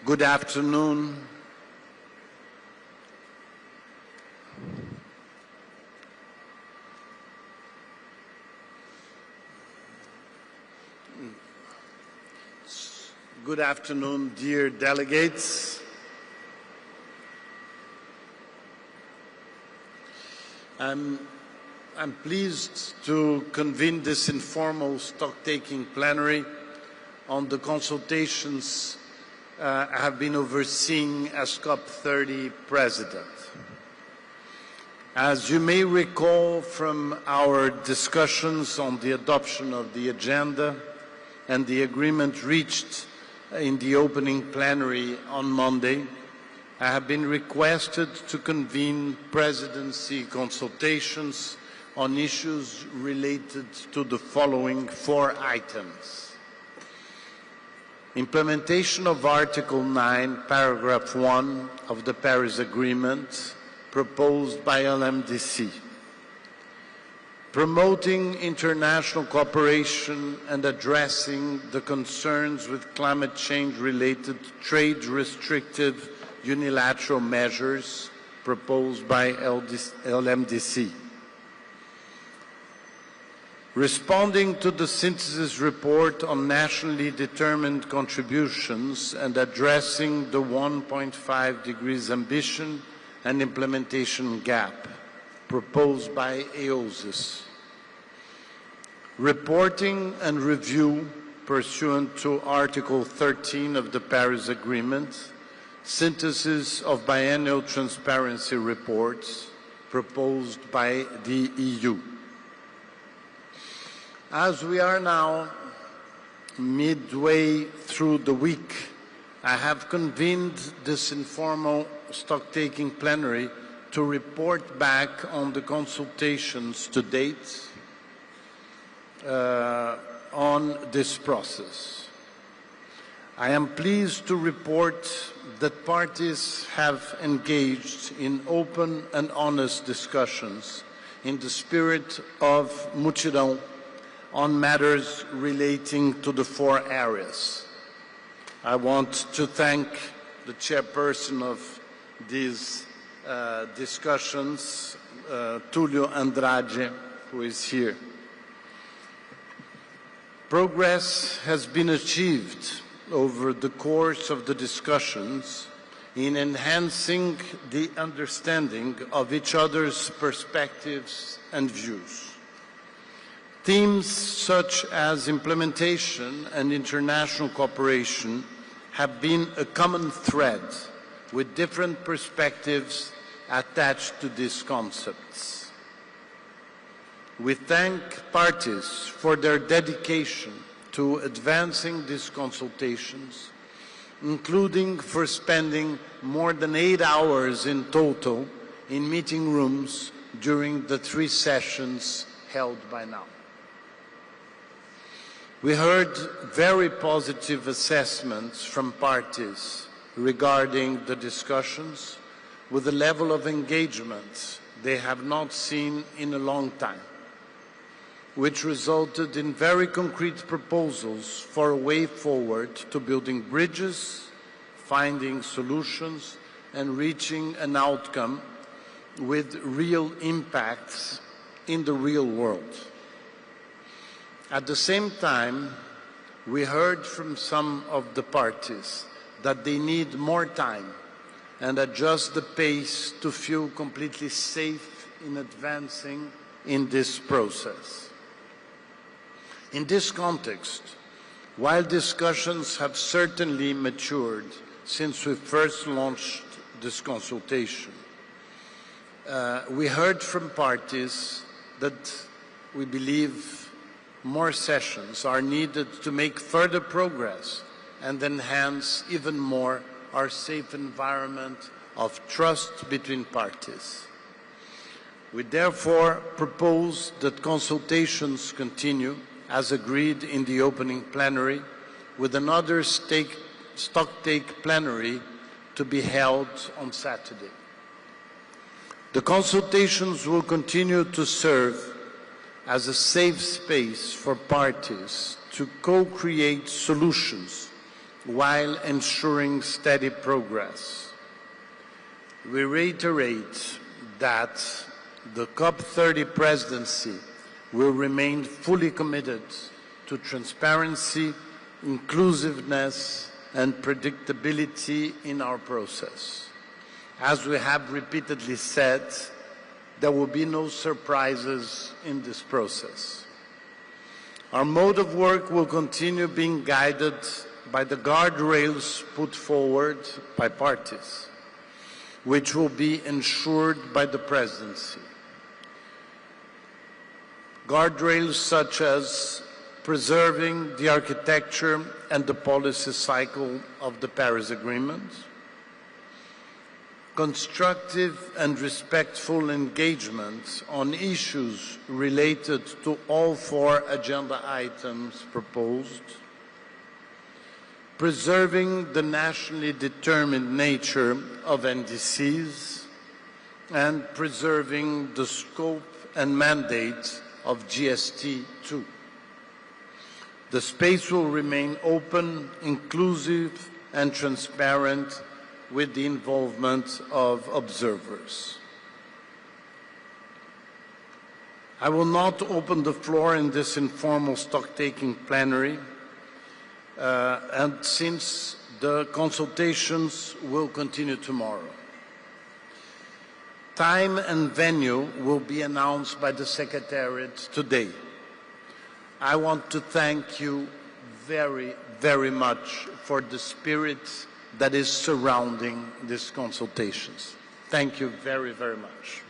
Good afternoon. Good afternoon, dear delegates. I'm pleased to convene this informal stock-taking plenary on the consultations I have been overseeing as COP30 President. As you may recall from our discussions on the adoption of the agenda and the agreement reached in the opening plenary on Monday, I have been requested to convene presidency consultations on issues related to the following 4 items. Implementation of Article 9, Paragraph 1 of the Paris Agreement proposed by LMDC. Promoting international cooperation and addressing the concerns with climate change-related trade restrictive unilateral measures proposed by LMDC. Responding to the synthesis report on nationally determined contributions and addressing the 1.5 degrees ambition and implementation gap proposed by EOSIS. Reporting and review pursuant to Article 13 of the Paris Agreement, synthesis of biennial transparency reports proposed by the EU. As we are now midway through the week, I have convened this informal stock-taking plenary to report back on the consultations to date on this process. I am pleased to report that parties have engaged in open and honest discussions in the spirit of mutirão on matters relating to the 4 areas. I want to thank the chairperson of these discussions, Túlio Andrade, who is here. Progress has been achieved over the course of the discussions in enhancing the understanding of each other's perspectives and views. Themes such as implementation and international cooperation have been a common thread with different perspectives attached to these concepts. We thank parties for their dedication to advancing these consultations, including for spending more than 8 hours in total in meeting rooms during the 3 sessions held by now. We heard very positive assessments from parties regarding the discussions with a level of engagement they have not seen in a long time, which resulted in very concrete proposals for a way forward to building bridges, finding solutions, and reaching an outcome with real impacts in the real world. At the same time, we heard from some of the parties that they need more time and adjust the pace to feel completely safe in advancing in this process. In this context, while discussions have certainly matured since we first launched this consultation, we heard from parties that we believe more sessions are needed to make further progress and enhance even more our safe environment of trust between parties. We therefore propose that consultations continue as agreed in the opening plenary, with another stock-take plenary to be held on Saturday. The consultations will continue to serve as a safe space for parties to co-create solutions while ensuring steady progress. We reiterate that the COP30 presidency will remain fully committed to transparency, inclusiveness, and predictability in our process. As we have repeatedly said, there will be no surprises in this process. Our mode of work will continue being guided by the guardrails put forward by parties, which will be ensured by the presidency. Guardrails such as preserving the architecture and the policy cycle of the Paris Agreement, constructive and respectful engagement on issues related to all 4 agenda items proposed, preserving the nationally determined nature of NDCs, and preserving the scope and mandate of GST2. The space will remain open, inclusive, and transparent with the involvement of observers. I will not open the floor in this informal stock-taking plenary, and since the consultations will continue tomorrow. Time and venue will be announced by the Secretariat today. I want to thank you very, very much for the spirit that is surrounding these consultations. Thank you very, very much.